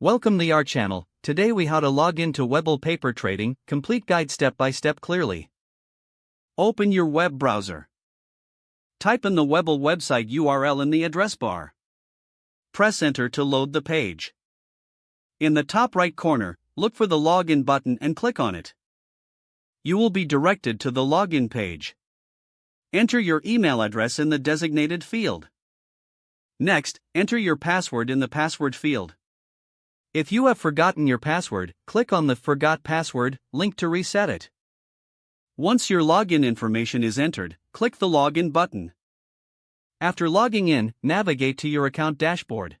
Welcome to our channel. Today we how to log into Webull paper trading, complete guide step by step clearly. Open your web browser. Type in the Webull website URL in the address bar. Press enter to load the page. In the top right corner, look for the login button and click on it. You will be directed to the login page. Enter your email address in the designated field. Next, enter your password in the password field. If you have forgotten your password, click on the Forgot Password link to reset it. Once your login information is entered, click the Login button. After logging in, navigate to your account dashboard.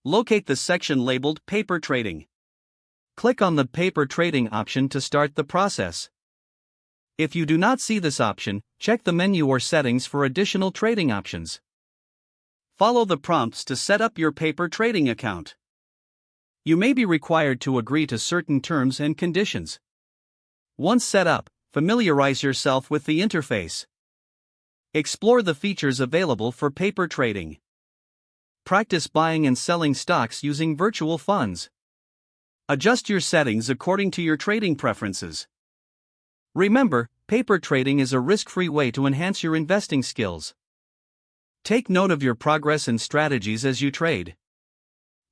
Locate the section labeled Paper Trading. Click on the Paper Trading option to start the process. If you do not see this option, check the menu or settings for additional trading options. Follow the prompts to set up your paper trading account. You may be required to agree to certain terms and conditions. Once set up, familiarize yourself with the interface. Explore the features available for paper trading. Practice buying and selling stocks using virtual funds. Adjust your settings according to your trading preferences. Remember, paper trading is a risk-free way to enhance your investing skills. Take note of your progress and strategies as you trade.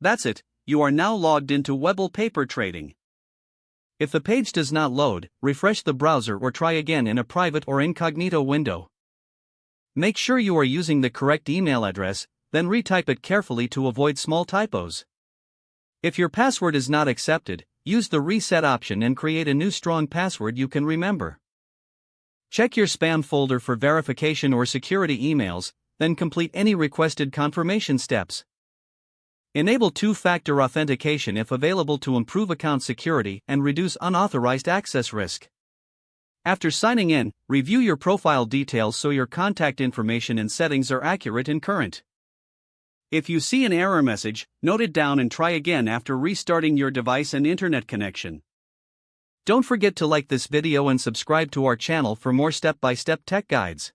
That's it. You are now logged into Webull paper trading. If the page does not load, refresh the browser or try again in a private or incognito window. Make sure you are using the correct email address, then retype it carefully to avoid small typos. If your password is not accepted, use the reset option and create a new strong password you can remember. Check your spam folder for verification or security emails, then complete any requested confirmation steps. Enable two-factor authentication if available to improve account security and reduce unauthorized access risk. After signing in, review your profile details so your contact information and settings are accurate and current. If you see an error message, note it down and try again after restarting your device and internet connection. Don't forget to like this video and subscribe to our channel for more step-by-step tech guides.